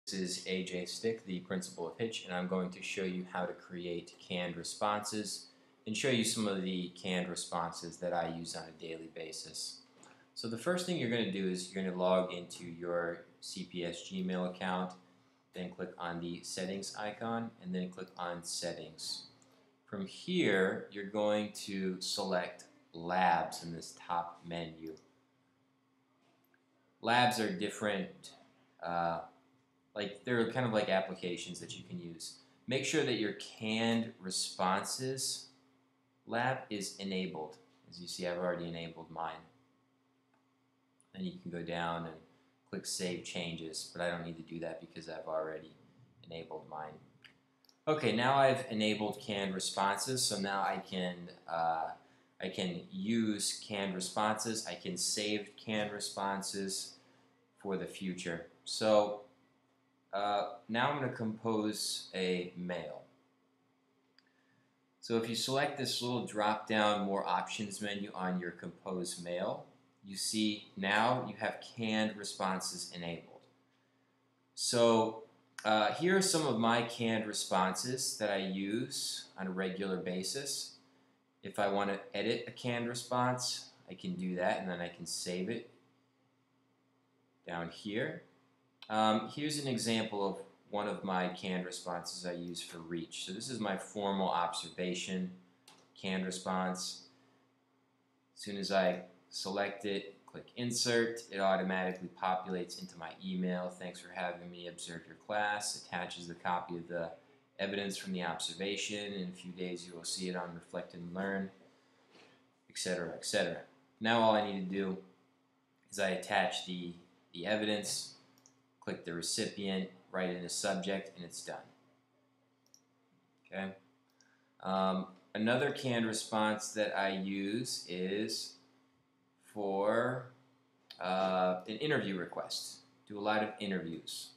This is AJ Stick, the principal of Hitch, and I'm going to show you how to create canned responses and show you some of the canned responses that I use on a daily basis. So the first thing you're going to do is you're going to log into your CPS Gmail account, then click on the settings icon, and then click on settings. From here, you're going to select labs in this top menu. Labs are different they're kind of like applications that you can use. Make sure that your canned responses lab is enabled. As you see, I've already enabled mine. Then you can go down and click Save Changes, but I don't need to do that because I've already enabled mine. Okay, now I've enabled canned responses, so now I can use canned responses. I can save canned responses for the future. So now I'm going to compose a mail. So if you select this little drop down more options menu on your compose mail, you see now you have canned responses enabled. So here are some of my canned responses that I use on a regular basis. If I want to edit a canned response, I can do that, and then I can save it down here. Here's an example of one of my canned responses I use for reach. So this is my formal observation canned response. As soon as I select it, click insert, it automatically populates into my email. Thanks for having me observe your class. Attaches the copy of the evidence from the observation. In a few days you will see it on Reflect and Learn, etc., etc. Now all I need to do is I attach the evidence, click the recipient, write in a subject, and it's done. Okay. Another canned response that I use is for an interview request. Do a lot of interviews.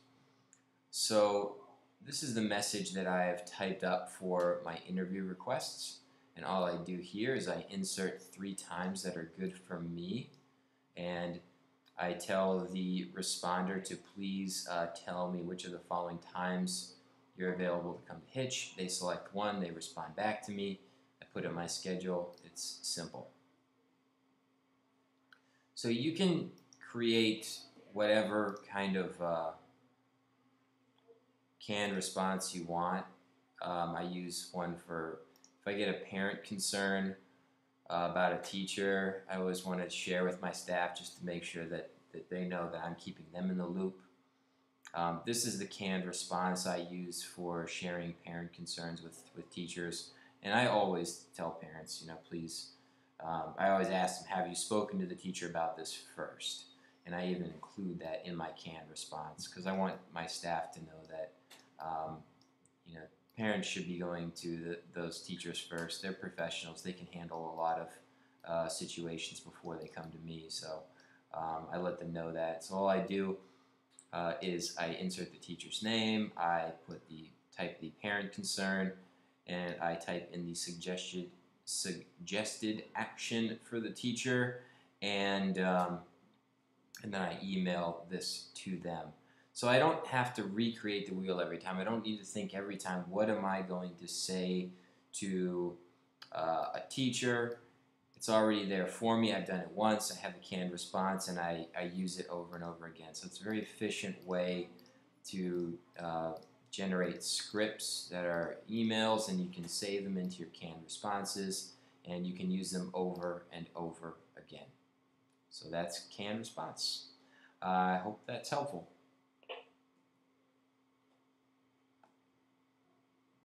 So this is the message that I have typed up for my interview requests, and all I do here is I insert 3 times that are good for me, and I tell the responder to please tell me which of the following times you're available to come to Hitch. They select one, they respond back to me, I put in my schedule. It's simple. So you can create whatever kind of canned response you want. I use one for if I get a parent concern about a teacher. I always want to share with my staff just to make sure that they know that I'm keeping them in the loop. This is the canned response I use for sharing parent concerns with teachers. And I always tell parents, please, I always ask them, have you spoken to the teacher about this first? And I even include that in my canned response because I want my staff to know that parents should be going to those teachers first. They're professionals. They can handle a lot of situations before they come to me. So I let them know that. So all I do is I insert the teacher's name, I type the parent concern, and I type in the suggested action for the teacher, and then I email this to them. So I don't have to recreate the wheel every time. I don't need to think every time, what am I going to say to a teacher? It's already there for me. I've done it once. I have a canned response, and I use it over and over again. So it's a very efficient way to generate scripts that are emails, and you can save them into your canned responses, and you can use them over and over again. So that's canned response. I hope that's helpful.